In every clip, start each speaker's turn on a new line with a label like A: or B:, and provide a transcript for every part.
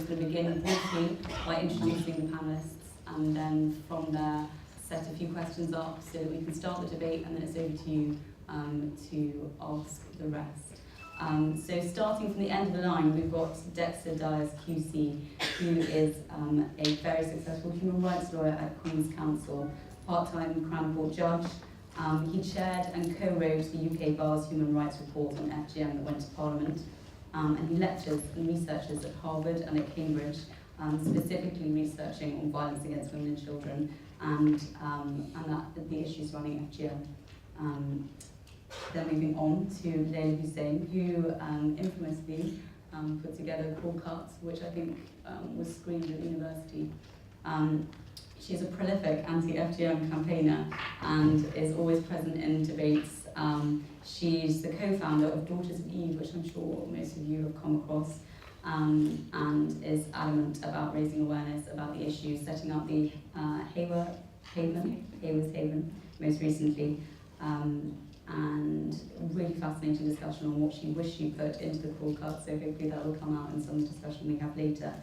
A: just going to begin briefly by introducing the panellists, and then from there set a few questions up so that we can start the debate, and then it's over to you to ask the rest. So starting from the end of the line, we've got Dexter Dyers QC, who is a very successful human rights lawyer at Queen's Counsel, part-time Crown Court judge. He chaired and co-wrote the UK Bar's Human Rights Report on FGM that went to Parliament, and he lectures and researches at Harvard and at Cambridge, specifically researching on violence against women and children and the issues surrounding FGM. Then moving on to Leila Hussein, who infamously put together Cool Cuts, which I think was screened at the university. She's a prolific anti-FGM campaigner and is always present in debates. She's the co-founder of Daughters of Eve, which I'm sure most of you have come across, and is adamant about raising awareness about the issues, setting up the Haworth Haven most recently, and really fascinating discussion on what she wished she put into the Cool Cut, so hopefully that will come out in some discussion we have later.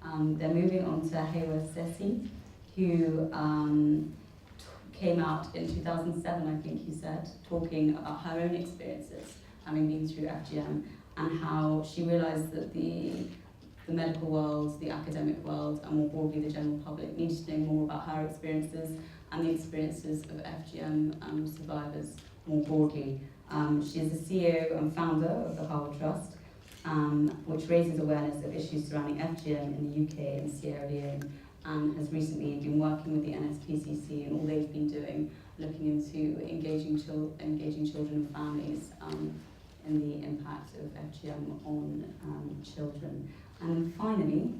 A: Then moving on to Haworth Sessi, who came out in 2007, I think you said, talking about her own experiences, having been through FGM, and how she realised that the medical world, the academic world, and more broadly the general public needed to know more about her experiences and the experiences of FGM survivors more broadly. She is the CEO and founder of the Harvard Trust, which raises awareness of issues surrounding FGM in the UK and Sierra Leone, and has recently been working with the NSPCC and all they've been doing, looking into engaging children and families in the impact of FGM on children. And finally,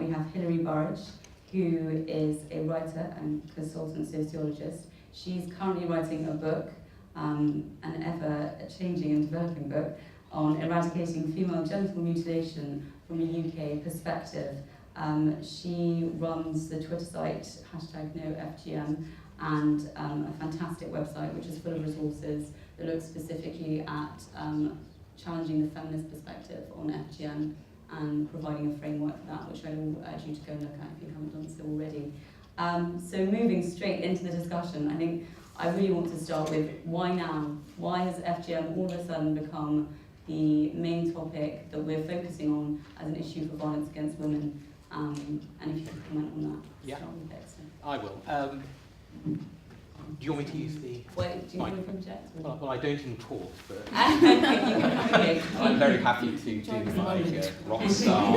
A: we have Hilary Burridge, who is a writer and consultant sociologist. She's currently writing a book, an ever-changing and developing book, on eradicating female genital mutilation from a UK perspective. She runs the Twitter site #NoFGM and a fantastic website which is full of resources that looks specifically at challenging the feminist perspective on FGM and providing a framework for that, which I will urge you to go and look at if you haven't done so already. So moving straight into the discussion, I think I really want to start with why now? Why has FGM all of a sudden become the main topic that we're focusing on as an issue for violence against women? And if you could comment on that.
B: Yeah, I will. Do you want me to use the...
A: Wait, do you want me to object?
B: Well, I don't enforce, but
A: Okay.
B: I'm very happy to do my rock star.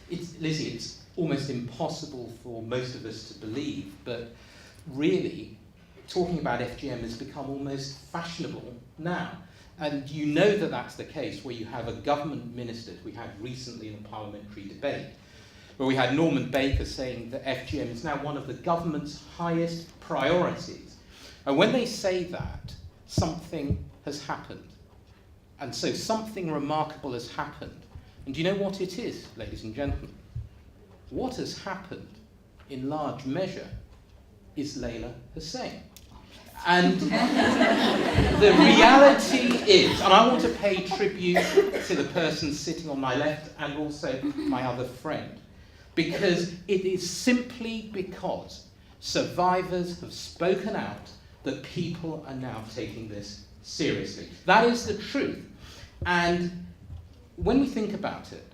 B: Lizzie, it's almost impossible for most of us to believe, but really, talking about FGM has become almost fashionable now. And you know that that's the case, where you have a government minister, we had recently in a parliamentary debate, where we had Norman Baker saying that FGM is now one of the government's highest priorities. And when they say that, something has happened. And so something remarkable has happened. And do you know what it is, ladies and gentlemen? What has happened, in large measure, is Leila Hussein. And the reality is, and I want to pay tribute to the person sitting on my left and also my other friend, because it is simply because survivors have spoken out that people are now taking this seriously. That is the truth. And when we think about it,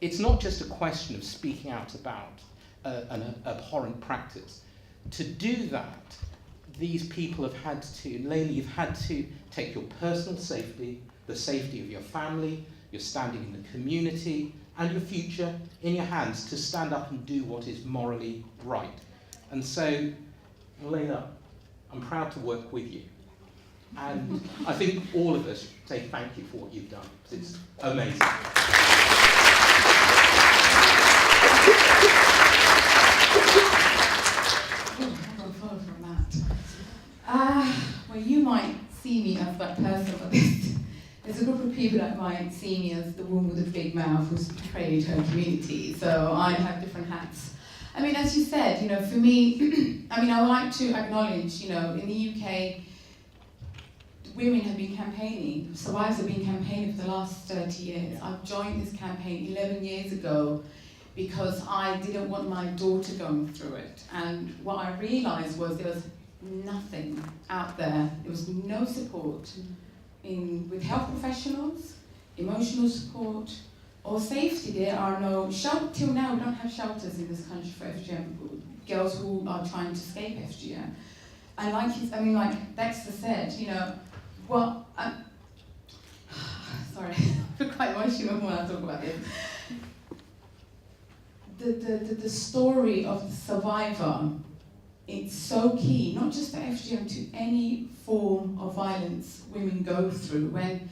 B: it's not just a question of speaking out about an abhorrent practice. To do that, these people have had to, Leila, you've had to take your personal safety, the safety of your family, your standing in the community, and your future in your hands to stand up and do what is morally right. And so, Leila, I'm proud to work with you. And I think all of us say thank you for what you've done, because it's amazing.
C: Well, you might see me as that person, but there's a group of people that might see me as the woman with the big mouth who's betrayed her community. So I have different hats. I mean, as you said, for me, I would like to acknowledge, in the UK, women have been campaigning, survivors have been campaigning for the last 30 years. I've joined this campaign 11 years ago because I didn't want my daughter going through it. And what I realised was there was nothing out there. There was no support with health professionals, emotional support, or safety. There are no till now we don't have shelters in this country for FGM girls who are trying to escape FGM. And like Dexter said, you know, sorry, I feel quite emotional when I talk about this. The story of the survivor, it's so key, not just to FGM, to any form of violence women go through. When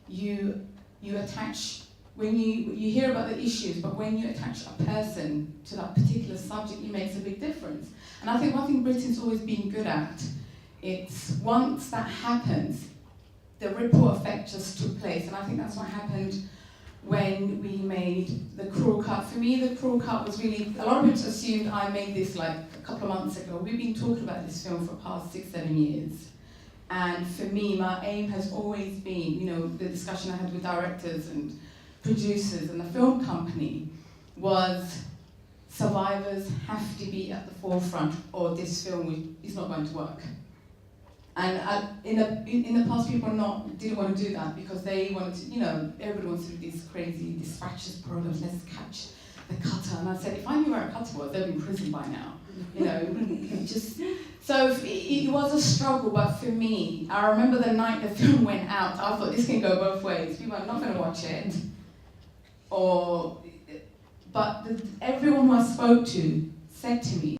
C: you attach, when you hear about the issues, but when you attach a person to that particular subject, it makes a big difference. And I think one thing Britain's always been good at, it's once that happens, the ripple effect just took place. And I think that's what happened when we made The Cruel Cut. For me, The Cruel Cut was really, a lot of people assumed I made this like a couple of months ago. We've been talking about this film for the past 6-7 years. And for me, my aim has always been, you know, the discussion I had with directors and producers and the film company was survivors have to be at the forefront or this film is not going to work. And in the past, people didn't want to do that because they wanted to, you know, everybody wants to do these crazy dispatches programs, let's catch the cutter. And I said, if I knew where a cutter was, they'd be in prison by now. You know, so it was a struggle, but for me, I remember the night the film went out, I thought this can go both ways. People are not going to watch it. But everyone who I spoke to said to me,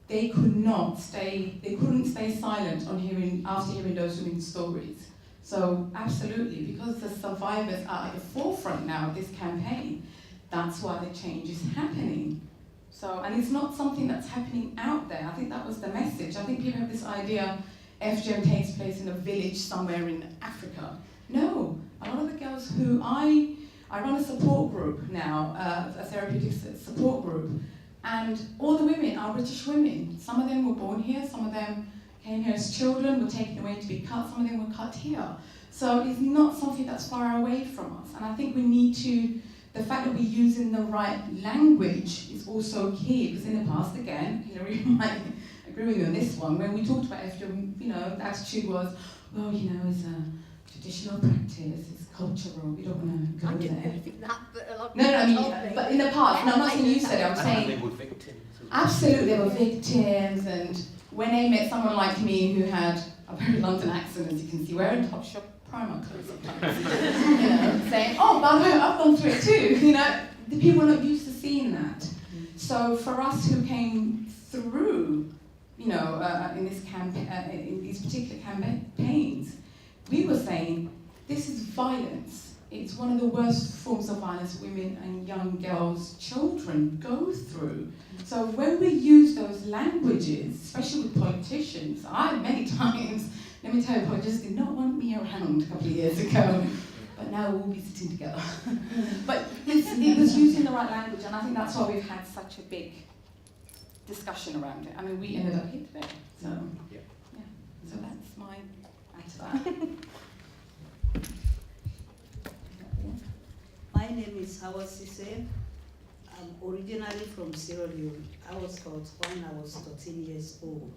C: they couldn't stay silent after hearing those women's stories. So absolutely, because the survivors are at the forefront now of this campaign, that's why the change is happening. So, and it's not something that's happening out there. I think that was the message. I think people have this idea FGM takes place in a village somewhere in Africa. No, a lot of the girls who I run a support group now, a therapeutic support group, and all the women are British women. Some of them were born here, some of them came here as children, were taken away to be cut, some of them were cut here. So it's not something that's far away from us. And I think we need to, the fact that we're using the right language is also key, because in the past, again, Hilary might agree with me on this one, when we talked about FGM, you know, the attitude was, well, you know, it's a traditional practice, it's cultural, we don't want to go there.
D: I didn't think that, but a lot of
C: No, I mean,
D: told me.
C: but in the past, no, I'm not saying you said it, I'm saying,
B: they were victims.
C: absolutely, they were victims, and when they met someone like me who had a very London accent, as you can see, wearing Topshop Primark clothes sometimes, you know, saying, oh, by the way, I've gone through it too, you know, the people are not used to seeing that. So for us who came through, you know, in these particular campaigns, we were saying, this is violence. It's one of the worst forms of violence women and young girls, children go through. So when we use those languages, especially with politicians, many times, let me tell you, politicians did not want me around a couple of years ago, but now we'll be sitting together. But it was using the right language, and I think that's why we've had such a big discussion around it. I mean, we ended up here today, so yeah. So that's my answer to that.
E: My name is Hawa Sise. I'm originally from Sierra Leone. I was taught when I was 13 years old.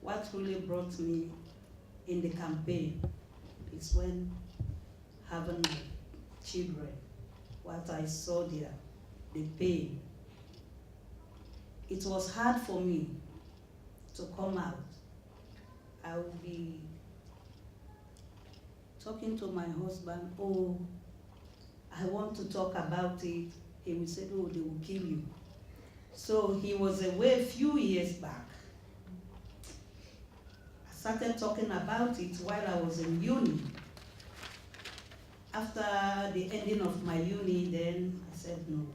E: What really brought me in the campaign is when having children, what I saw there, the pain. It was hard for me to come out. I would be talking to my husband, oh, I want to talk about it. He will say, oh, they will kill you. So he was away a few years back. I started talking about it while I was in uni. After the ending of my uni, then I said, no,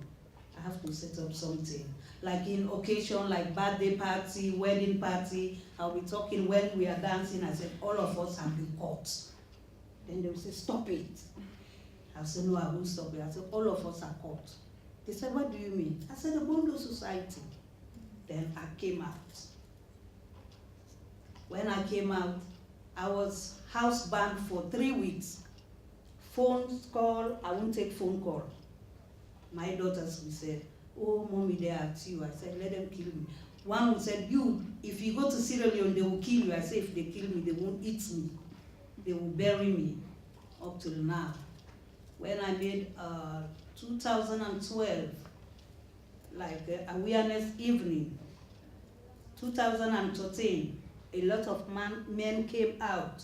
E: I have to set up something. Like in occasion, like birthday party, wedding party, I'll be talking when we are dancing. I said, all of us have been caught. Then they will say, stop it. I said, no, I won't stop it. I said, all of us are caught. They said, what do you mean? I said, the Bondo Society. Then I came out. When I came out, I was housebound for 3 weeks. Phone call, I won't take phone call. My daughters will say, oh, mommy, they are at you. I said, let them kill me. One said, you, if you go to Sierra Leone, they will kill you. I said, if they kill me, they won't eat me. They will bury me, up till now. When I made 2012, like awareness evening, 2013, a lot of men came out.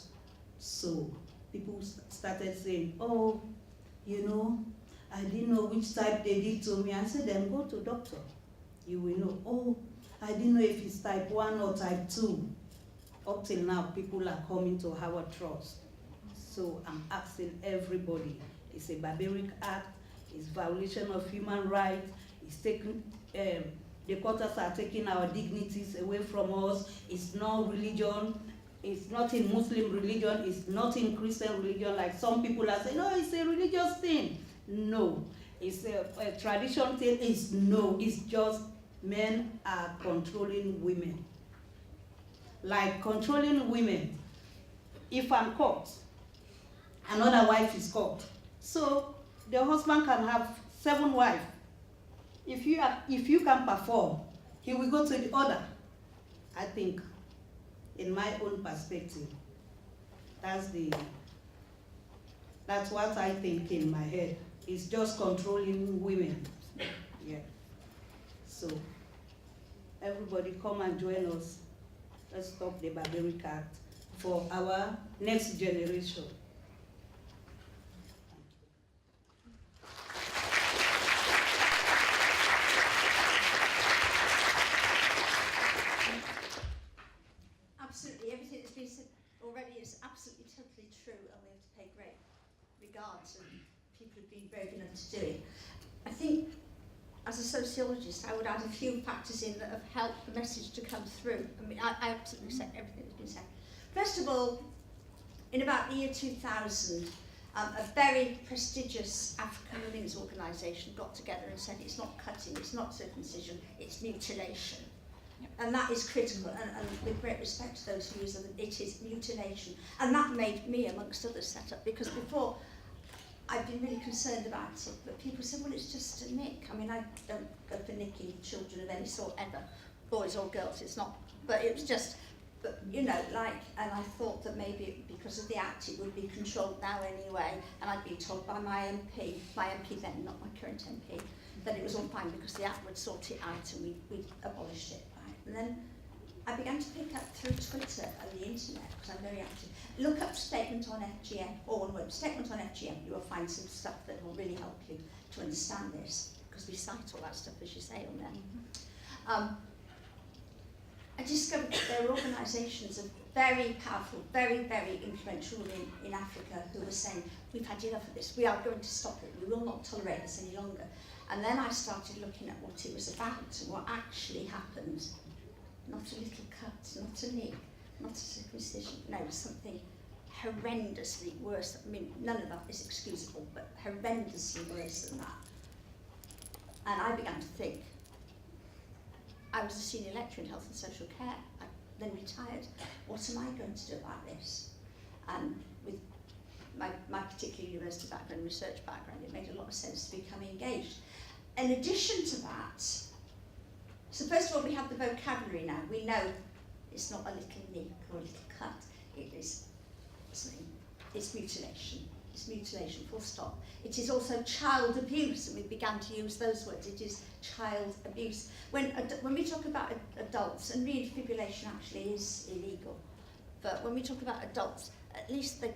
E: So people started saying, oh, you know, I didn't know which type they did to me. I said, then go to doctor. You will know. Oh, I didn't know if it's type 1 or type 2. Up till now, people are coming to our trust. So I'm asking everybody, it's a barbaric act, it's violation of human rights, it's taking, the quarters are taking our dignities away from us, it's not religion, it's not in Muslim religion, it's not in Christian religion, like some people are saying, no, it's a religious thing. No, it's a tradition thing, it's just men are controlling women. Like controlling women, if I'm caught, another wife is caught. So the husband can have 7 wives. If you can perform, he will go to the other. I think, in my own perspective, that's what I think in my head. It's just controlling women. Yeah. So everybody come and join us. Let's stop the barbaric act for our next generation.
D: Absolutely, everything that's been said already is absolutely totally true, and we have to pay great regard to people who've been brave enough to do it. I think, as a sociologist, I would add a few factors in that have helped the message to come through. I mean, I absolutely accept everything that's been said. First of all, in about the year 2000, a very prestigious African women's organisation got together and said it's not cutting, it's not circumcision, it's mutilation. Yep. And that is critical, and with great respect to those who use it, it is mutilation. And that made me, amongst others, set up, because before I've been really concerned about it, but people said, well, it's just a nick. I mean, I don't go for nicking children of any sort ever, boys or girls, it's not, but it was just, but you know, like, and I thought that maybe because of the act it would be controlled now anyway, and I'd been told by my MP then, not my current MP, that it was all fine because the act would sort it out and we'd abolished it, right? And then I began to pick up through Twitter and the internet, because I'm very active. Look up statement on FGM, or one word, statement on FGM. You will find some stuff that will really help you to understand this, because we cite all that stuff, as you say, on there. I discovered that there are organisations of very powerful, very, very influential women in Africa who were saying, we've had enough of this, we are going to stop it, we will not tolerate this any longer. And then I started looking at what it was about and what actually happened. Not a little cut, not a nick, not a circumcision, no, something horrendously worse. I mean, none of that is excusable, but horrendously worse than that. And I began to think, I was a senior lecturer in health and social care, I then retired, what am I going to do about this? And with my particular university background, research background, it made a lot of sense to become engaged. In addition to that, so first of all, we have the vocabulary now. We know it's not a little nick or a little cut. It is something. It's mutilation. It's mutilation, full stop. It is also child abuse, and we began to use those words. It is child abuse. When we talk about adults, and redefibrillation actually is illegal, but when we talk about adults, at least they,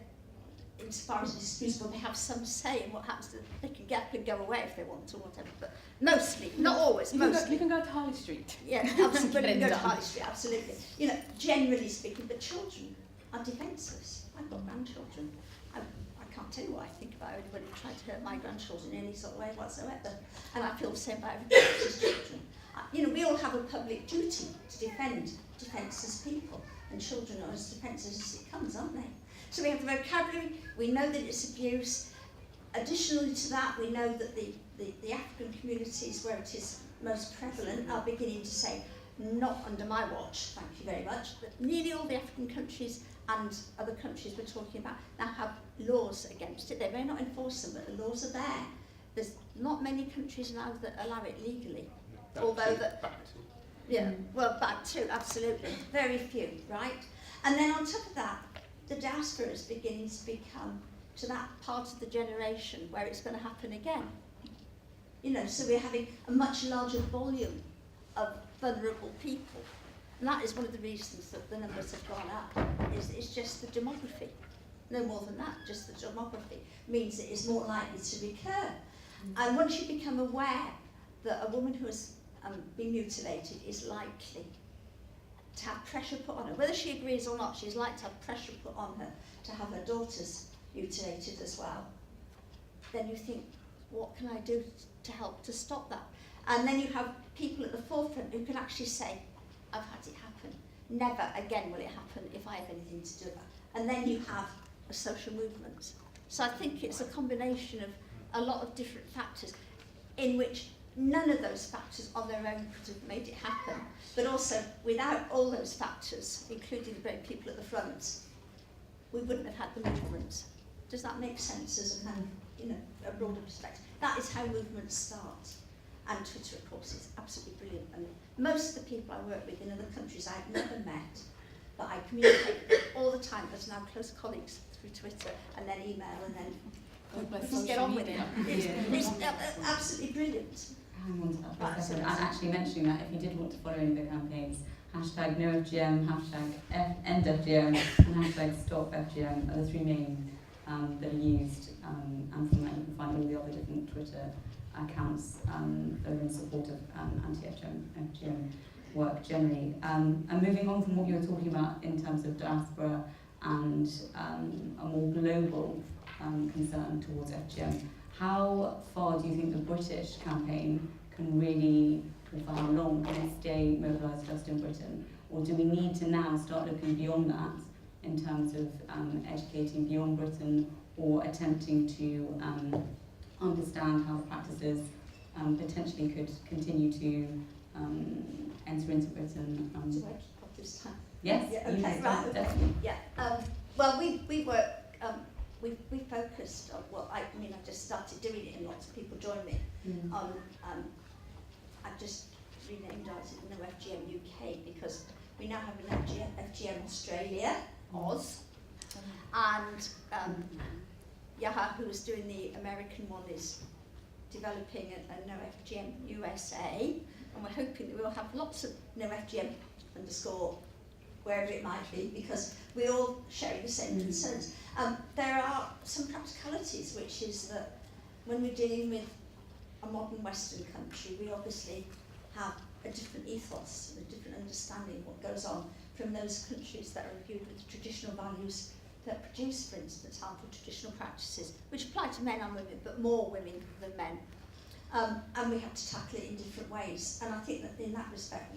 D: insofar as it's excusable, they have some say in what happens to them. They can get up and go away if they want or whatever, but mostly, not always, mostly.
F: You can go to Harley Street.
D: Yeah, absolutely, go to Harley Street, absolutely. You know, generally speaking, but children are defenceless. I've got grandchildren. I can't tell you what I think about anybody who tried to hurt my grandchildren in any sort of way whatsoever. And I feel the same about everybody else's children. You know, we all have a public duty to defend defenceless people, and children are as defenceless as it comes, aren't they? So we have the vocabulary, we know that it's abuse. Additionally to that, we know that the African communities where it is most prevalent are beginning to say, not under my watch, thank you very much, but nearly all the African countries and other countries we're talking about now have laws against it. They may not enforce them, but the laws are there. There's not many countries now that allow it legally. Back to, absolutely. Very few, right? And then on top of that, the diaspora is beginning to become to that part of the generation where it's going to happen again. You know, so we're having a much larger volume of vulnerable people. And that is one of the reasons that the numbers have gone up, is it's just the demography. No more than that, just the demography means it is more likely to recur. And once you become aware that a woman who has been mutilated is likely to have pressure put on her, whether she agrees or not, she's likely to have pressure put on her to have her daughters mutilated as well, then you think, what can I do to help to stop that? And then you have people at the forefront who can actually say, I've had it happen. Never again will it happen if I have anything to do with that. And then you have a social movement. So I think it's a combination of a lot of different factors in which none of those factors on their own could have made it happen. But also, without all those factors, including the brave people at the front, we wouldn't have had the movement. Does that make sense as a kind of, a broader perspective? That is how movements start. And Twitter, of course, is absolutely brilliant. And most of the people I work with in other countries I've never met, but I communicate with them all the time as now close colleagues through Twitter and then email and then just get on with it. It's absolutely brilliant.
A: Hang on to that for a second. And actually mentioning that, if you did want to follow any of the campaigns, hashtag #NoFGM, hashtag #EndFGM, and hashtag #StopFGM are the three main that are used. And from that you can find all the other different Twitter accounts that are in support of anti-FGM work generally. And moving on from what you were talking about in terms of diaspora and a more global concern towards FGM, how far do you think the British campaign can really, for how long can it stay mobilised just in Britain? Or do we need to now start looking beyond that in terms of educating beyond Britain or attempting to understand how the practices potentially could continue to enter into Britain?
D: Do I keep up this time?
A: Yes,
D: yeah, okay, right,
A: definitely.
D: Yeah. Well, we work. We focused on. Well, I just started doing it, and lots of people joined me. On I've just renamed ours FGM UK because we now have an FGM Australia, Oz, and Yaha, who is doing the American one, is developing a No FGM USA, and we're hoping that we'll have lots of No FGM _ wherever it might be, because we all share the same concerns. There are some practicalities, which is that when we're dealing with a modern Western country, we obviously have a different ethos and a different understanding of what goes on from those countries that are imbued with the traditional values that produce, for instance, harmful traditional practices, which apply to men and women, but more women than men. And we have to tackle it in different ways. And I think that in that respect,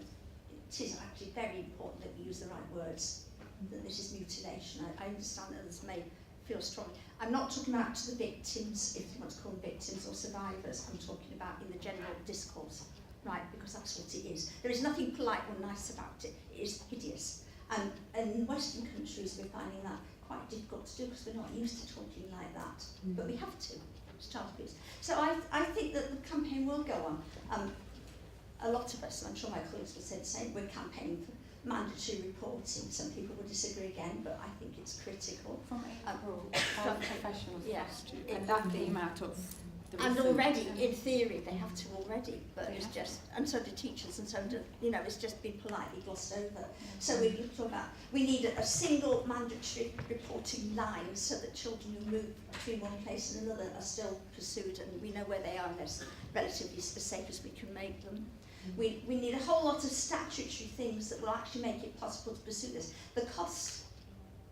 D: it is actually very important that we use the right words, that this is mutilation. I understand that others may feel strongly. I'm not talking about to the victims, if you want to call them victims, or survivors. I'm talking about in the general discourse, right, because that's what it is. There is nothing polite or nice about it. It is hideous. And in Western countries, we're finding that quite difficult to do because we're not used to talking like that. But we have to. It's child abuse. So I think that the campaign will go on. A lot of us, and I'm sure my colleagues will say the same, we're campaigning for mandatory reporting. Some people will disagree again, but I think it's critical.
C: From health professionals,
D: yeah,
C: and that came out of the
D: and
C: research.
D: already, in theory, they have to already, but it's just, and so do teachers, and so do, it's just been politely glossed over. So we talk about, we need a single mandatory reporting line so that children who move between one place and another are still pursued, and we know where they are, and they're relatively as safe as we can make them. We need a whole lot of statutory things that will actually make it possible to pursue this. The costs,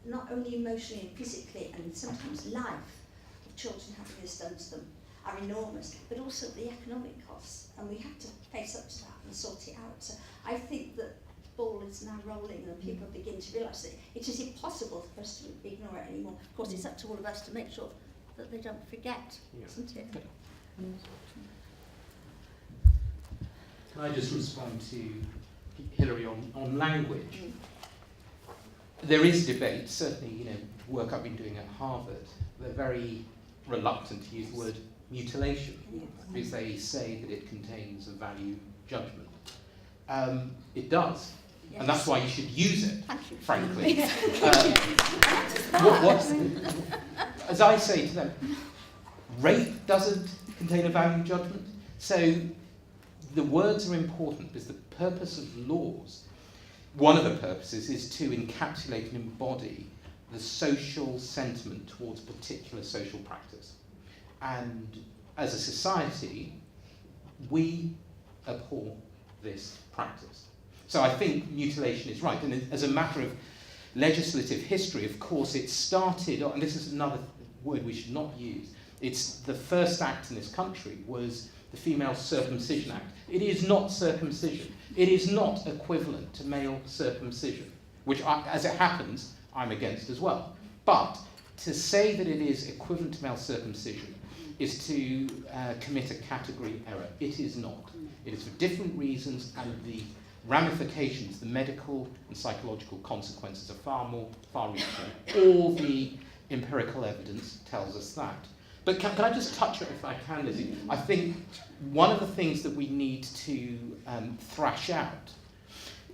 D: not only emotionally and physically, and sometimes life, of children having this done to them are enormous, but also the economic costs, and we have to face up to that and sort it out. So I think that the ball is now rolling and people begin to realise that it is impossible for us to ignore it anymore. Of course, it's up to all of us to make sure that they don't forget, isn't it?
B: Can I just respond to Hilary on language? there is debate, certainly, work I've been doing at Harvard, they're very reluctant to use the word mutilation, because they say that it contains a value judgment. It does, and that's why you should use it, frankly. As I say to them, rape doesn't contain a value judgment, so the words are important because the purpose of laws, one of the purposes, is to encapsulate and embody the social sentiment towards a particular social practice. And as a society, we abhor this practice. So I think mutilation is right. And as a matter of legislative history, of course, it started, and this is another word we should not use, it's the first act in this country was the Female Circumcision Act. It is not circumcision. It is not equivalent to male circumcision, which, as it happens, I'm against as well. But to say that it is equivalent to male circumcision is to commit a category error. It is not. It is for different reasons, and the ramifications, the medical and psychological consequences are far reaching. All the empirical evidence tells us that. But can I just touch on it if I can, Lizzie? I think one of the things that we need to thrash out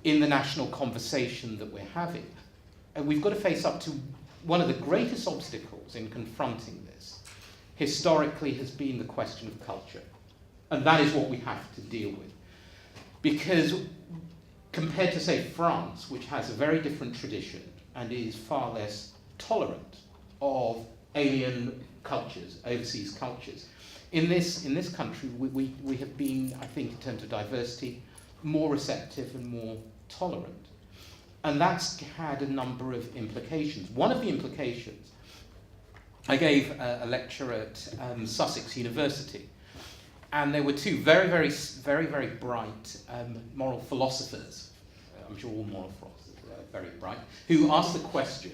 B: in the national conversation that we're having, and we've got to face up to one of the greatest obstacles in confronting this, historically has been the question of culture. And that is what we have to deal with. Because compared to, say, France, which has a very different tradition and is far less tolerant of alien cultures, overseas cultures, in this country we have been, I think, in terms of diversity, more receptive and more tolerant. And that's had a number of implications. One of the implications, I gave a lecture at Sussex University, and there were two very bright moral philosophers, I'm sure all moral philosophers are very bright, who asked the question,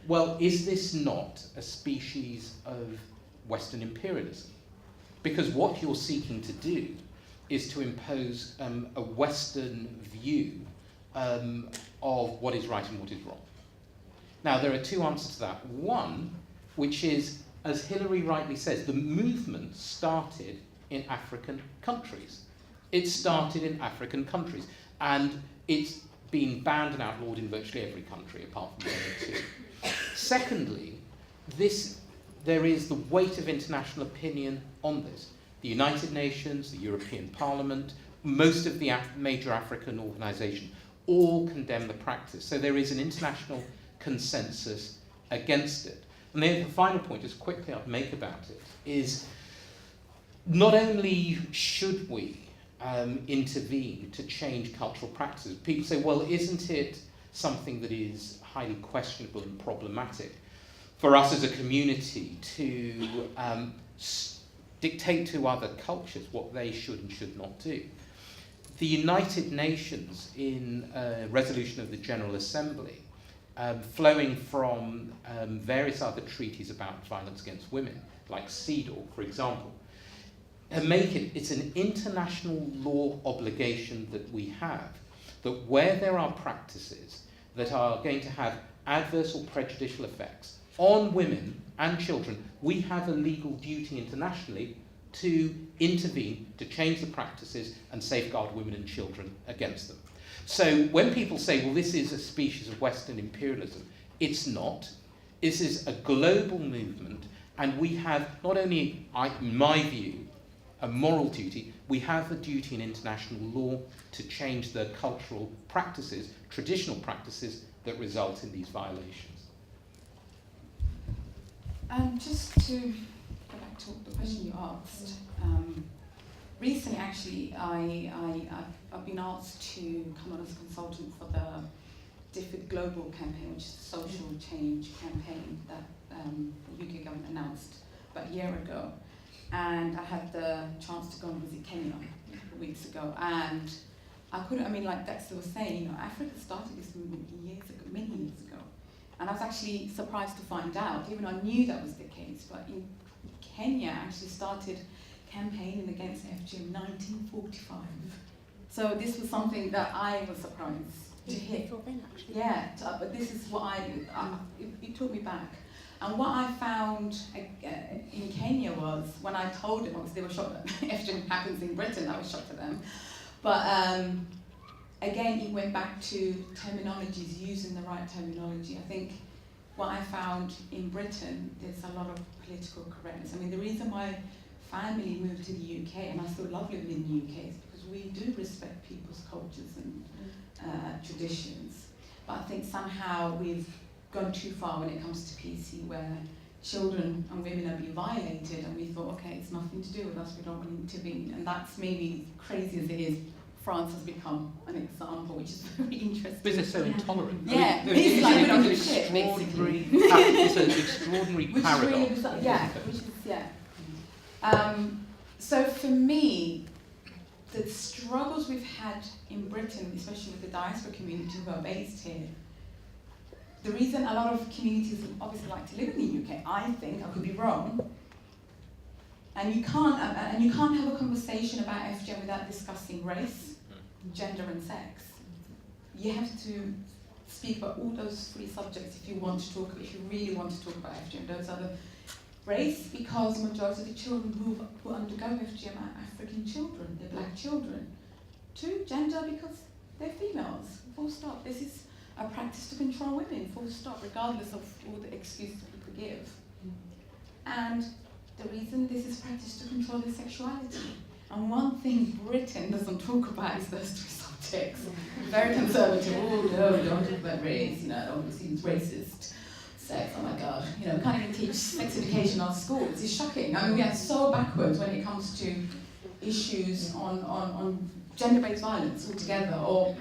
B: well, is this not a species of Western imperialism? Because what you're seeking to do is to impose a Western view of what is right and what is wrong. Now, there are two answers to that. One, which is, as Hilary rightly says, the movement started in African countries. It started in African countries, and it's been banned and outlawed in virtually every country apart from one or two. Secondly, there is the weight of international opinion on this. The United Nations, the European Parliament, most of the major African organisations all condemn the practice. So there is an international consensus against it. And then the final point, just quickly I'll make about it, is not only should we intervene to change cultural practices, people say, well, isn't it something that is highly questionable and problematic for us as a community to dictate to other cultures what they should and should not do? The United Nations, in a resolution of the General Assembly, flowing from various other treaties about violence against women, like CEDAW, for example, it's an international law obligation that we have, that where there are practices that are going to have adverse or prejudicial effects on women and children, we have a legal duty internationally to intervene, to change the practices and safeguard women and children against them. So when people say, well, this is a species of Western imperialism, it's not. This is a global movement, and we have not only, in my view, a moral duty, we have a duty in international law to change the cultural practices, traditional practices that result in these violations.
C: Just to go back to the question you asked, recently actually I've been asked to come on as a consultant for the DFID Global campaign, which is a social change campaign that the UK government announced about a year ago. And I had the chance to go and visit Kenya a couple of weeks ago, and like Dexter was saying, Africa started this movement many years ago. And I was actually surprised to find out, even though I knew that was the case, but in Kenya actually started campaigning against FGM in 1945. So this was something that I was surprised hear.
D: Before then, actually.
C: Yeah, but this is what it took me back. And what I found in Kenya was, when I told them, obviously they were shocked that FGM happens in Britain, I was shocked at them. But again, it went back to terminologies, using the right terminology. I think what I found in Britain, there's a lot of political correctness. I mean, the reason my family moved to the UK, and I still love living in the UK, is because we do respect people's cultures and traditions. But I think somehow we've gone too far when it comes to PC, where children and women are being violated, and we thought, okay, it's nothing to do with us, we don't want to intervene. And that's maybe, crazy as it is, France has become an example, which is very interesting.
B: Because they're so intolerant.
C: Yeah,
B: It's
C: like
B: an
C: we don't shit,
B: extraordinary,
C: basically.
B: it's an extraordinary
C: Which
B: paradox.
C: is really bizarre. Yeah, which is, yeah. So for me, the struggles we've had in Britain, especially with the diaspora community who are based here, the reason a lot of communities obviously like to live in the UK, I think, I could be wrong, and you can't have a conversation about FGM without discussing race, gender and sex. You have to speak about all those three subjects if you want to talk, if you really want to talk about FGM. Those are the race, because majority of the children who undergo FGM are African children, they're black children. 2, gender, because they're females, full stop. This is a practice to control women, full stop, regardless of all the excuses people give. And the reason this is practice to control their sexuality. And one thing Britain doesn't talk about is those 3 subjects. Very conservative, oh no, don't talk about race, obviously it's racist. Sex, oh my god, can't even teach sex education in our schools. It's shocking. I mean, we are so backwards when it comes to issues on gender-based violence altogether, or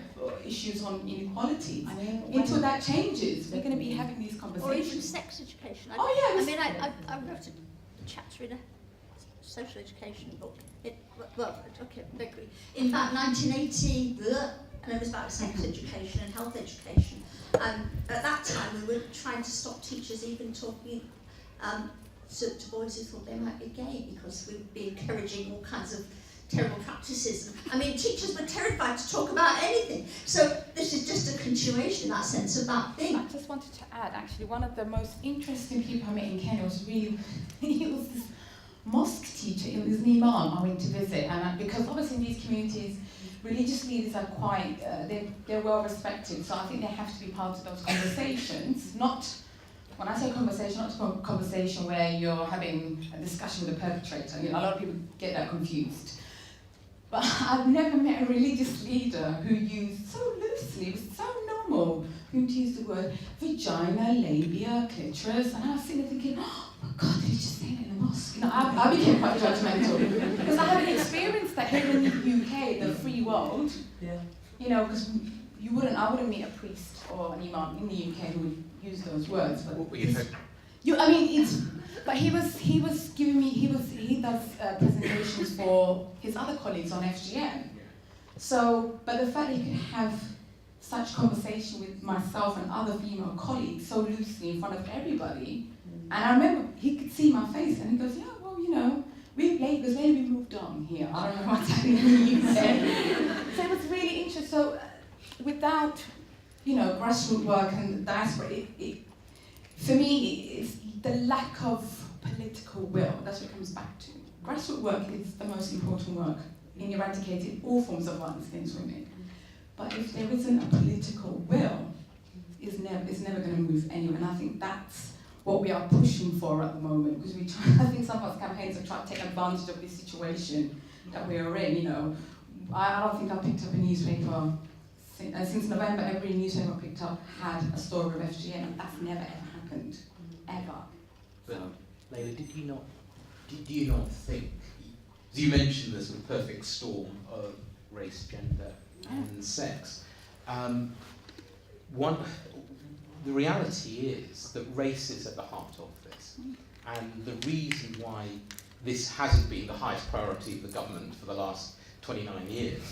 C: issues on inequality. Until that changes, we're going to be having these conversations.
D: Or even sex education.
C: I
D: wrote a chapter in a social education book. In about 1980, and it was about sex education and health education. And at that time, we were trying to stop teachers even talking to boys who thought they might be gay, because we would be encouraging all kinds of terrible practices. I mean, teachers were terrified to talk about anything. So this is just a continuation, in that sense, of that thing.
C: I just wanted to add, actually, one of the most interesting people I met in Kenya was really, he was this mosque teacher, it was an imam I went to visit, and because obviously in these communities, religious leaders are quite, they're well respected, so I think they have to be part of those conversations. Not, when I say conversation, not a conversation where you're having a discussion with a perpetrator. A lot of people get that confused. But I've never met a religious leader who used so loosely, it was so normal, who used the word vagina, labia, clitoris, and I was sitting there thinking, oh my God, did you just say that in the mosque? I became quite judgmental, because I haven't experienced that here in the UK, the free world.
F: Yeah.
C: Because I wouldn't meet a priest or an imam in the UK who would use those words. But
B: What were you hoping?
C: But he was giving me, he does presentations for his other colleagues on FGM. So, but the fact that he could have such conversation with myself and other female colleagues so loosely in front of everybody, and I remember he could see my face and he goes, yeah, well, because later we moved on here. I don't know what's happening in the UK. So it was really interesting. So without, grassroots work and diaspora, for me, it's the lack of political will. That's what it comes back to. Grassroots work is the most important work in eradicating all forms of violence against women. But if there isn't a political will, it's never going to move anywhere. And I think that's what we are pushing for at the moment, because I think some of us campaigns are trying to take advantage of this situation that we are in. I don't think I picked up a newspaper since November. Every newspaper I picked up had a story of FGM, and that's never ever happened, ever.
B: But Leila, do you not think, as you mentioned the sort of perfect storm of race, gender and sex, the reality is that race is at the heart of this, and the reason why this hasn't been the highest priority of the government for the last 29 years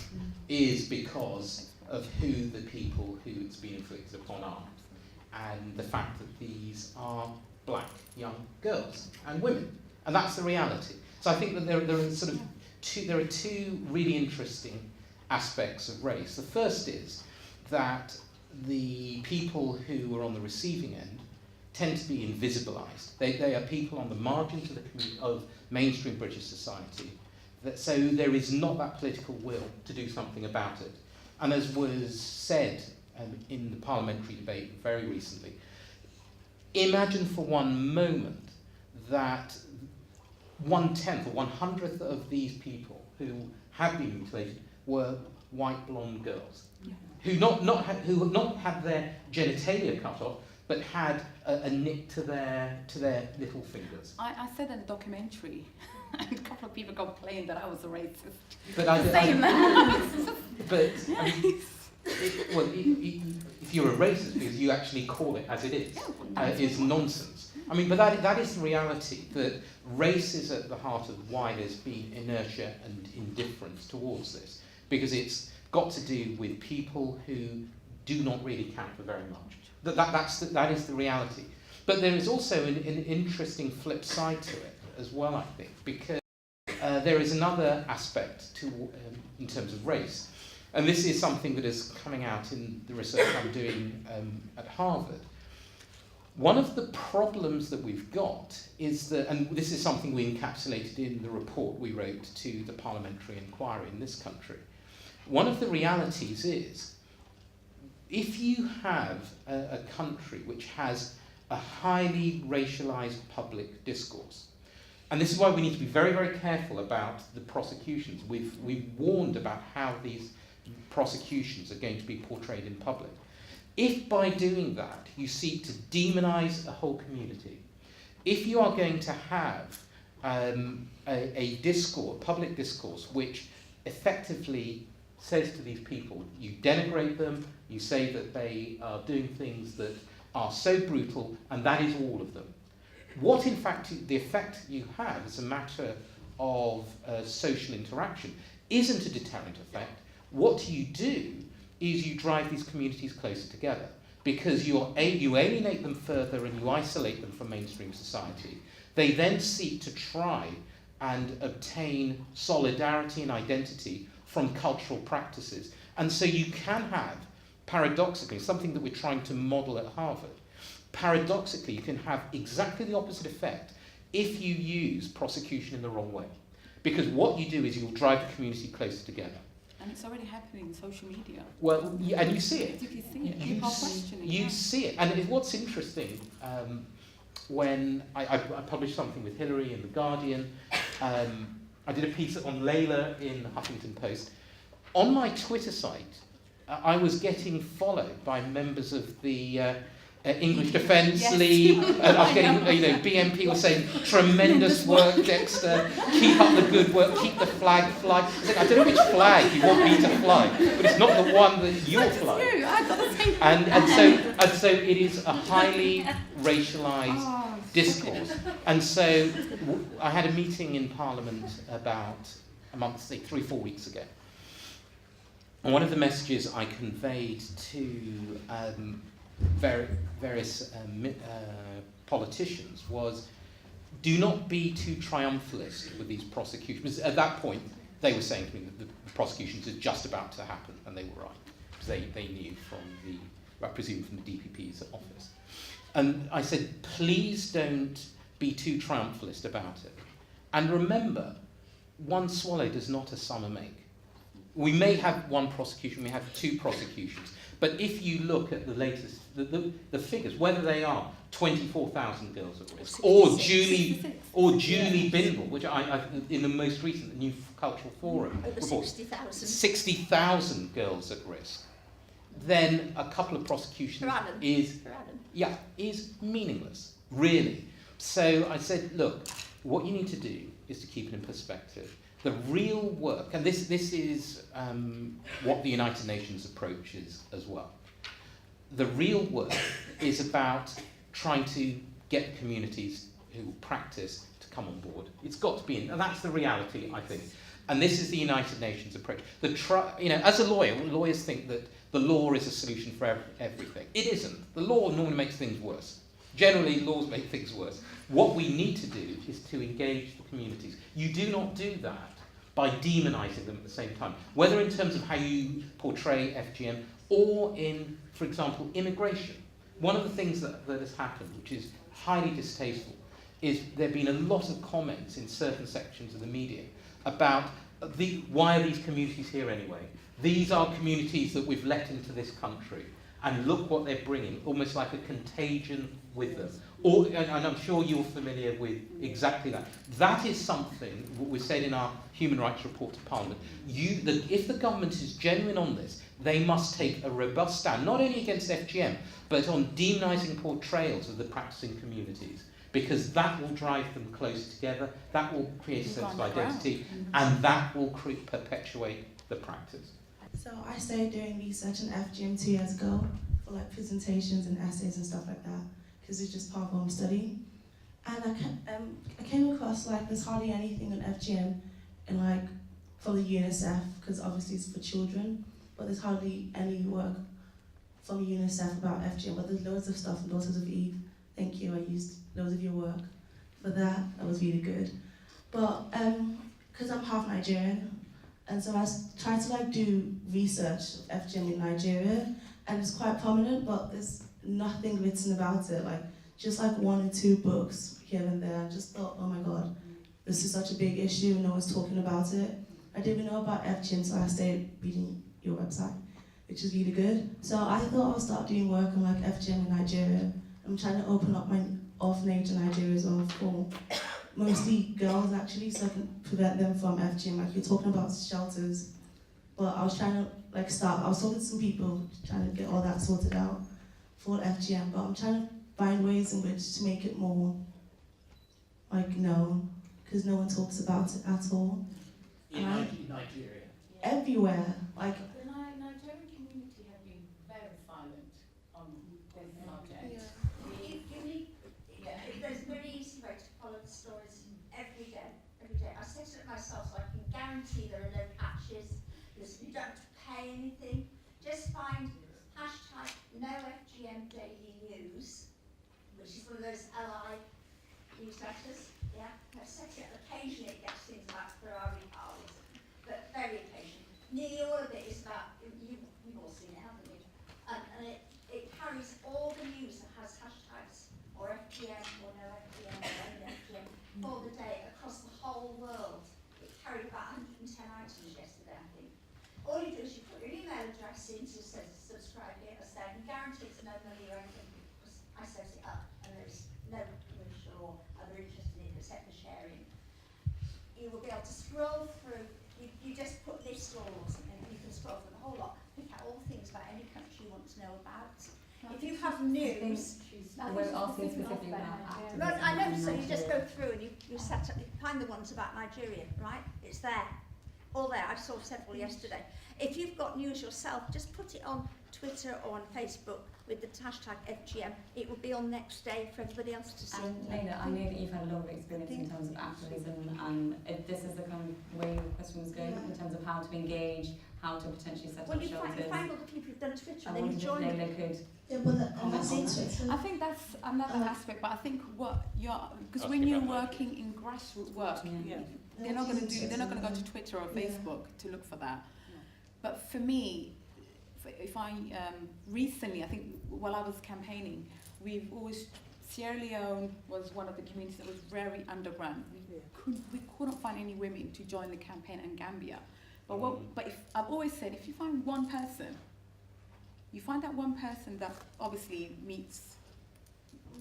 B: is because of who the people who it's been inflicted upon are, and the fact that these are black young girls and women, and that's the reality. So I think that there are two really interesting aspects of race. The first is that the people who are on the receiving end tend to be invisibilised. They are people on the margins of of mainstream British society. So there is not that political will to do something about it. And as was said in the parliamentary debate very recently, imagine for one moment that 1/10 or 1/100th of these people who have been mutilated were white blonde girls, who who not had their genitalia cut off, but had a nick to their little fingers.
C: I said in the documentary, and a couple of people complained that I was a racist.
B: But if you're a racist, because you actually call it as it is nonsense. I mean, but that is the reality, that race is at the heart of why there's been inertia and indifference towards this, because it's got to do with people who do not really count for very much. That is the reality. But there is also an interesting flip side to it as well, I think, because there is another aspect to in terms of race, and this is something that is coming out in the research I'm doing at Harvard. One of the problems that we've got is that, and this is something we encapsulated in the report we wrote to the parliamentary inquiry in this country. One of the realities is, if you have a country which has a highly racialized public discourse, and this is why we need to be very, very careful about the prosecutions. We've warned about how these prosecutions are going to be portrayed in public. If by doing that you seek to demonize a whole community, if you are going to have a discourse, public discourse, which effectively says to these people, you denigrate them, you say that they are doing things that are so brutal, and that is all of them. What in fact the effect you have as a matter of social interaction isn't a deterrent effect. What you do is you drive these communities closer together, because you alienate them further and you isolate them from mainstream society. They then seek to try and obtain solidarity and identity from cultural practices. And so you can have, paradoxically, something that we're trying to model at Harvard, paradoxically you can have exactly the opposite effect if you use prosecution in the wrong way. Because what you do is you'll drive the community closer together.
C: And it's already happening in social media.
B: Well, and you see it.
C: You see it. People are questioning.
B: You see it. And what's interesting, when I published something with Hillary in The Guardian, I did a piece on Layla in the Huffington Post. On my Twitter site, I was getting followed by members of the English Defence League. I was getting, BMP was saying, tremendous work, Dexter, keep up the good work, keep the flag fly. I don't know which flag you want me to fly, but it's not the one that you're flying. And so it is a highly racialised discourse. And so I had a meeting in Parliament about a month, say 3-4 weeks ago. And one of the messages I conveyed to various politicians was, do not be too triumphalist with these prosecutions. At that point, they were saying to me that the prosecutions are just about to happen, and they were right, because they knew from I presume from the DPP's office. And I said, please don't be too triumphalist about it. And remember, one swallow does not a summer make. We may have one prosecution, we have 2 prosecutions, but if you look at the latest, the figures, whether they are 24,000 girls at risk, or Julie Bindle, which I in the most recent New Cultural Forum report, 60,000 girls at risk, then a couple of prosecutions is meaningless, really. So I said, look, what you need to do is to keep it in perspective. The real work, and this is what the United Nations approach is as well. The real work is about trying to get communities who practice to come on board. It's got to be, and that's the reality, I think. And this is the United Nations approach. As a lawyer, lawyers think that the law is a solution for everything. It isn't. The law normally makes things worse. Generally, laws make things worse. What we need to do is to engage the communities. You do not do that by demonising them at the same time, whether in terms of how you portray FGM or in, for example, immigration. One of the things that has happened, which is highly distasteful, is there have been a lot of comments in certain sections of the media about why are these communities here anyway? These are communities that we've let into this country, and look what they're bringing, almost like a contagion with them. And I'm sure you're familiar with exactly that. That is something, what we said in our Human Rights Report to Parliament. If the government is genuine on this, they must take a robust stand, not only against FGM, but on demonising portrayals of the practicing communities, because that will drive them closer together, that will create a sense of identity, and that will perpetuate the practice.
F: So I started doing research on FGM 2 years ago for like presentations and essays and stuff like that, because it's just part of what I'm studying. And I came across like there's hardly anything on FGM in like from the UNICEF, because obviously it's for children, but there's hardly any work from UNICEF about FGM, but there's loads of stuff on Daughters of Eve. Thank you, I used loads of your work for that. That was really good. But because I'm half Nigerian, and so I tried to like do research of FGM in Nigeria, and it's quite prominent, but there's nothing written about it. Like just like 1 or 2 books here and there. I just thought, oh my god, this is such a big issue, and no one's talking about it. I didn't know about FGM, so I started reading your website, which is really good. So I thought I'll start doing work on like FGM in Nigeria. I'm trying to open up my orphanage in Nigeria as well for mostly girls actually, so I can prevent them from FGM. Like you're talking about shelters, but I was trying to like I was talking to some people trying to get all that sorted out for FGM, but I'm trying to find ways in which to make it more like known, because no one talks about it at all.
B: In Nigeria?
F: Everywhere, like.
G: The Nigerian community have been very silent on this subject.
D: There's a very easy way to follow the stories every day. I set it myself so I can guarantee there are no patches. You don't have to pay anything. Just find hashtag #NoFGM Daily News, which is one of those LI newsletters. Yeah, I've set it. Occasionally it gets things about Ferrari cars, but very occasionally. Nearly all of it is about, you've all seen it, haven't you? And it carries all the news that has hashtags, or FGM, or no FGM, or any FGM, for the day across the whole world. It carried about 110 items yesterday, I think. All you do is you put your email address in to subscribe here, as I can guarantee it's no money or anything, because I set it up, and there's no commercial or other interest in it except for sharing. You will be able to scroll through, you just put list all or something, and you can scroll through the whole lot, pick out all the things about any country you want to know about. If you have news,
A: We're asking specifically about activism.
D: right, I know, so you
A: in
D: just go
A: Nigeria.
D: through and you set up, you find the ones about Nigeria, right? It's there, all there. I saw several yesterday. If you've got news yourself, just put it on Twitter or on Facebook with the hashtag FGM. It will be on next day for everybody else to see.
A: And Lena, I know that you've had a lot of experience in terms of activism, and if this is the kind of way your question was going, in terms of how to engage, how to potentially set
D: Well,
A: up
D: you
A: shelters.
D: find all the people who've done Twitter,
A: I
D: and then you
A: wondered if
D: join them.
A: Lena could
F: Yeah, but that's
A: comment on that.
G: I think that's another aspect, but I think what you're, because when you're working in grassroots work,
A: Yeah.
G: they're not going to go to Twitter or Facebook to look for that. But for me, if I recently, I think while I was campaigning, we've always, Sierra Leone was one of the communities that was very underground. We couldn't find any women to join the campaign, in Gambia. But if I've always said, if you find one person, you find that one person that obviously meets,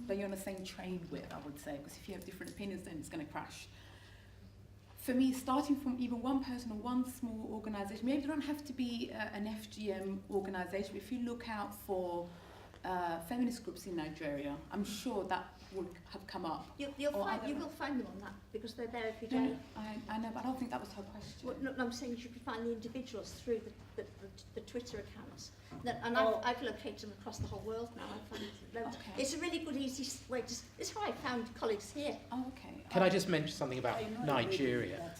G: that you're on the same train with, I would say, because if you have different opinions, then it's going to crash. For me, starting from even one person or one small organisation, maybe it don't have to be an FGM organisation, but if you look out for feminist groups in Nigeria, I'm sure that will have come up.
D: You will find them on that, because they're there every day.
G: No, I know, but I don't think that was her question.
D: Well, no, I'm saying you can find the individuals through the Twitter accounts. And I've located them across the whole world now. I've found loads.
G: Okay.
D: It's a really good, easy way to... This is how I found colleagues here.
G: Oh, okay.
B: Can I just mention something about Nigeria?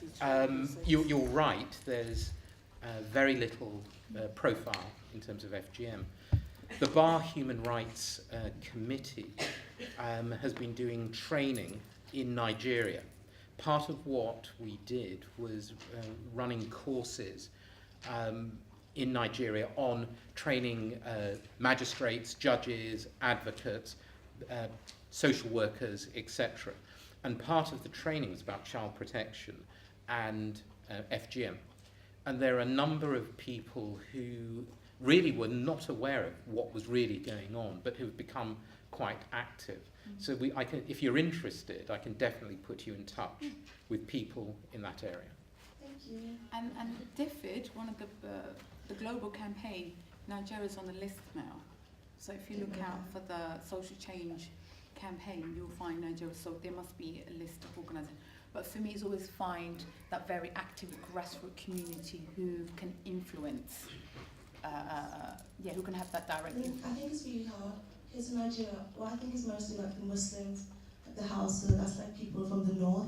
B: You're right, there's very little profile in terms of FGM. The Bar Human Rights Committee has been doing training in Nigeria. Part of what we did was running courses in Nigeria on training magistrates, judges, advocates, social workers, etc. And part of the training was about child protection and FGM. And there are a number of people who really were not aware of what was really going on, but who have become quite active. So if you're interested, I can definitely put you in touch with people in that area.
F: Thank you.
G: And DFID, one of the global campaign, Nigeria's on the list now. So if you look out for the social change campaign, you'll find Nigeria. So there must be a list of organisations. But for me, it's always find that very active grassroots community who can influence, who can have that direct influence.
F: I think it's really hard. Because in Nigeria, well, I think it's mostly like the Muslims, like the Hausa, that's like people from the north.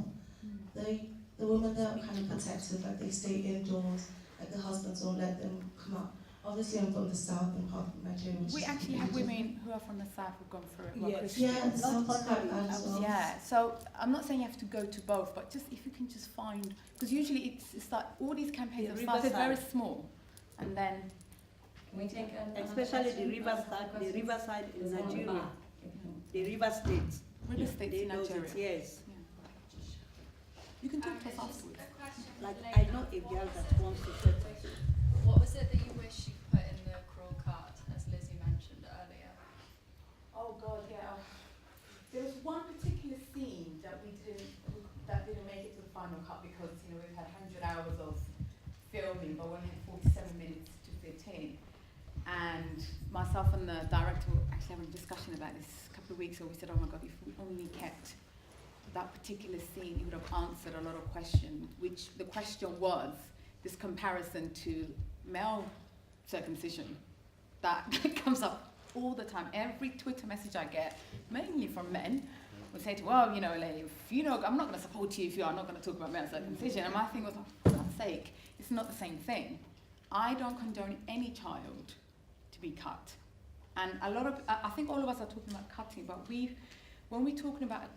F: The women there are kind of protected, like they stay indoors, like the husbands don't let them come out. Obviously, I'm from the southern part of Nigeria.
G: We actually have women who are from the south who've gone through it.
E: Yes.
F: Yeah, the south is quite bad as well.
G: Yeah, so I'm not saying you have to go to both, but just if you can just find, because usually it's like all these campaigns have started very small, and then.
A: Can we take
E: Especially the riverside in Nigeria, the river states.
G: River states in Nigeria.
E: Yes.
G: Yeah. You can talk to us afterwards.
E: Like I know a girl that wants to set up.
H: What was it that you wish you put in the crawl cart, as Lizzie mentioned earlier?
G: Oh God, yeah. There was one particular scene that didn't make it to the final cut because we've had 100 hours of filming, but we only had 47 minutes to fit in. And myself and the director were actually having a discussion about this a couple of weeks ago. We said, oh my God, if we only kept that particular scene, it would have answered a lot of questions, which the question was this comparison to male circumcision that comes up all the time. Every Twitter message I get, mainly from men, would say to, well, I'm not going to support you if you are not going to talk about male circumcision. And my thing was, for God's sake, it's not the same thing. I don't condone any child to be cut. And I think all of us are talking about cutting, but when we talk about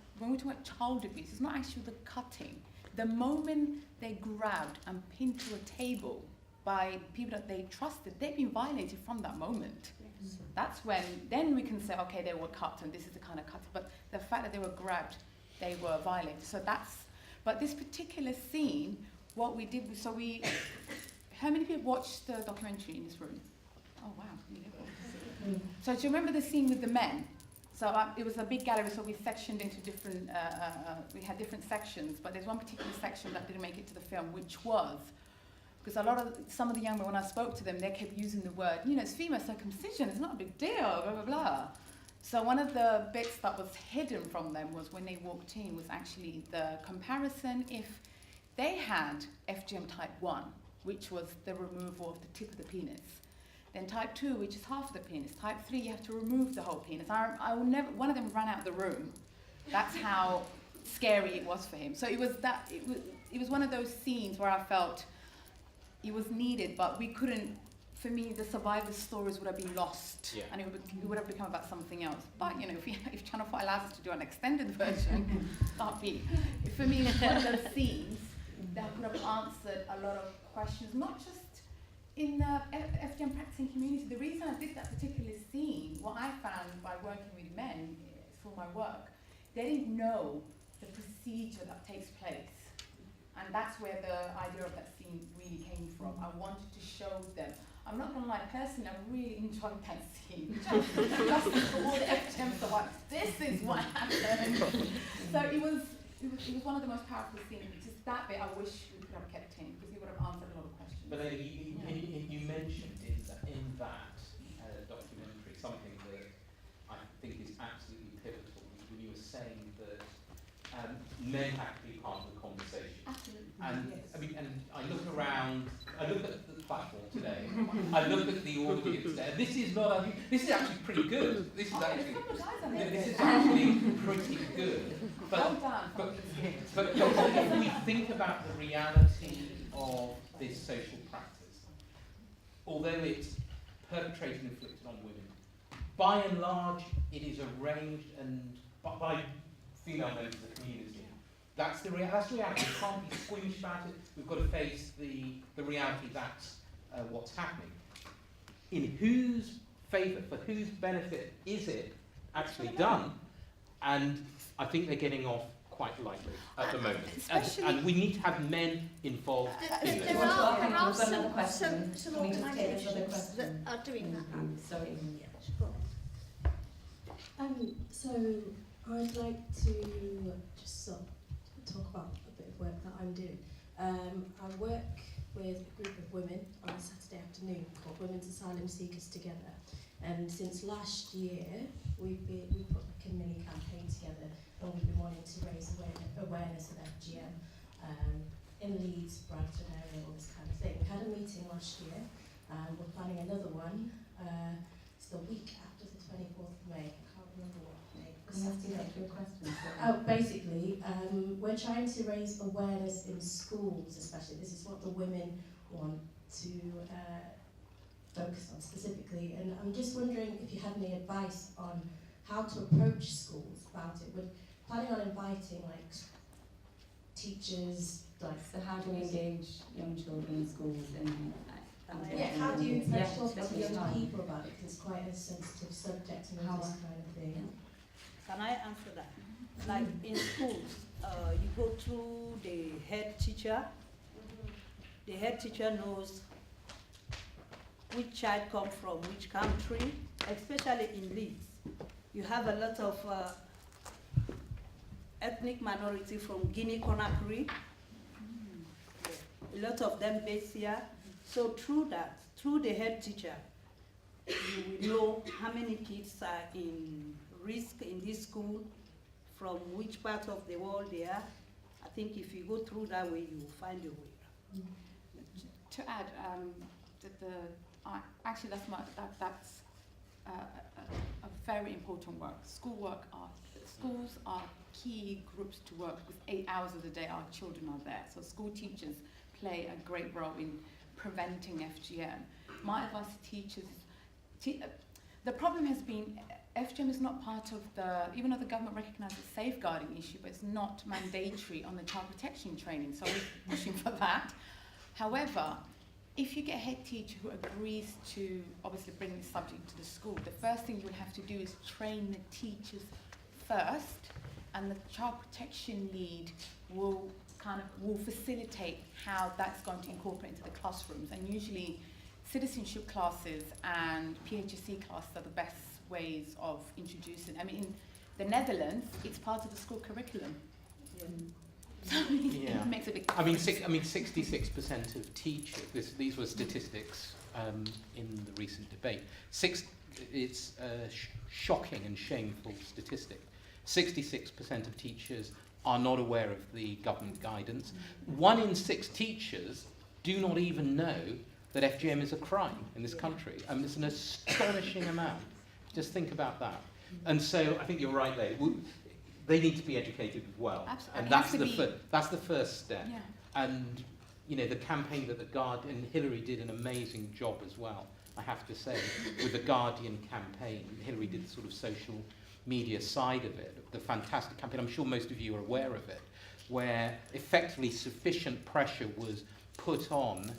G: child abuse, it's not actually the cutting. The moment they grabbed and pinned to a table by people that they trusted, they've been violated from that moment. Yes. That's when, then we can say, okay, they were cut and this is the kind of cut. But the fact that they were grabbed, they were violated. But this particular scene, what we did was, how many people watched the documentary in this room? Oh, wow. So do you remember the scene with the men? So it was a big gallery, so we sectioned into different, we had different sections, but there's one particular section that didn't make it to the film, which was, because some of the young men, when I spoke to them, they kept using the word, it's female circumcision, it's not a big deal, blah, blah, blah. So one of the bits that was hidden from them was when they walked in, was actually the comparison if they had FGM type 1, which was the removal of the tip of the penis. Then type 2, which is half of the penis. Type 3, you have to remove the whole penis. I will never. One of them ran out of the room. That's how scary it was for him. So it was one of those scenes where I felt it was needed, but we couldn't. For me, the survivors' stories would have been lost, and it would have become about something else. But if Channel 4 allows us to do an extended version, that'd be. For me, it's one of those scenes that could have answered a lot of questions, not just in the FGM practicing community. The reason I did that particular scene, what I found by working with men for my work, they didn't know the procedure that takes place. And that's where the idea of that scene really came from. I wanted to show them. I'm not going to lie, personally, I really enjoyed that scene. Just for all the FGM survivors, this is what happened. So it was one of the most powerful scenes. Just that bit I wish we could have kept in, because it would have answered a lot of questions.
B: But you mentioned in that documentary something that I think is absolutely pivotal, when you were saying that men have to be part of the conversation.
G: Absolutely.
B: And
G: yes.
B: and I look around, I look at the platform today, I look at the audience there. This is actually pretty good. This is actually pretty good. But if we think about the reality of this social practice, although it's perpetrated and inflicted on women, by and large it is arranged and by female members of the community. That's the reality. We can't be squeamish about it. We've got to face the reality that's what's happening. In whose favour, for whose benefit is it actually done? And I think they're getting off quite lightly at the moment. And we need to have men involved in this.
D: There are
A: another question.
D: some
A: Can we just take this other
D: organisations that
A: question?
D: are doing that.
A: Sorry.
D: Yeah, go on.
I: So I'd like to just sort of talk about a bit of work that I'm doing. I work with a group of women on a Saturday afternoon called Women's Asylum Seekers Together. And since last year, we put like a mini campaign together, and we've been wanting to raise awareness of FGM in Leeds, Brighton area, all this kind of thing. We had a meeting last year, and we're planning another one. It's the week after the 24th of May. I can't remember what day.
A: Can I ask you a question?
I: Oh, basically, we're trying to raise awareness in schools, especially. This is what the women want to focus on specifically. And I'm just wondering if you had any advice on how to approach schools about it. We're planning on inviting like teachers, like.
A: So how do we engage young children in schools in
I: How do you
A: Yeah,
I: talk to
A: definitely
I: young
A: fine.
I: people about it? Because it's quite a sensitive subject and all this kind of thing.
E: Can I answer that? Like in schools, you go through the head teacher. The head teacher knows which child comes from which country, especially in Leeds. You have a lot of ethnic minority from Guinea-Conakry. A lot of them based here. So through that, through the head teacher, you will know how many kids are in risk in this school, from which part of the world they are. I think if you go through that way, you will find a way.
G: To add, actually that's a very important work. Schools are key groups to work with. 8 hours of the day our children are there. So school teachers play a great role in preventing FGM. My advice to teachers is, the problem has been FGM is not part of even though the government recognises the safeguarding issue, but it's not mandatory on the child protection training, so we're pushing for that. However, if you get a head teacher who agrees to obviously bring this subject to the school, the first thing you'll have to do is train the teachers first, and the child protection lead will facilitate how that's going to incorporate into the classrooms. And usually citizenship classes and PHSE classes are the best ways of introducing. I mean, in the Netherlands, it's part of the school curriculum. So it makes a big difference.
B: I mean, 66% of teachers. These were statistics in the recent debate. It's a shocking and shameful statistic. 66% of teachers are not aware of the government guidance. 1 in 6 teachers do not even know that FGM is a crime in this country. It's an astonishing amount. Just think about that. And so I think you're right there. They need to be educated as well.
G: Absolutely.
B: And that's the first step.
G: Yeah.
B: And the campaign that the Guardian, Hillary did an amazing job as well, I have to say, with the Guardian campaign. Hillary did the sort of social media side of it, the fantastic campaign. I'm sure most of you are aware of it, where effectively sufficient pressure was put on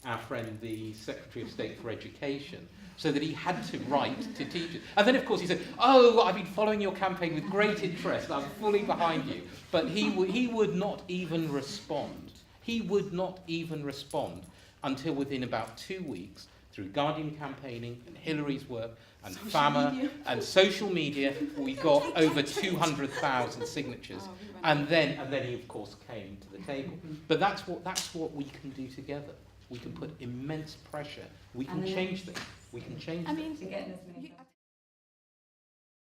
B: our friend, the Secretary of State for Education, so that he had to write to teachers. And then, of course, he said, "Oh, I've been following your campaign with great interest. I'm fully behind you." But he would not even respond. He would not even respond until within about 2 weeks, through Guardian campaigning and Hillary's work and FAMA and social media, we got over 200,000 signatures. And then he, of course, came to the table. But that's what we can do together. We can put immense pressure. We can change things. We can change things.
G: I mean,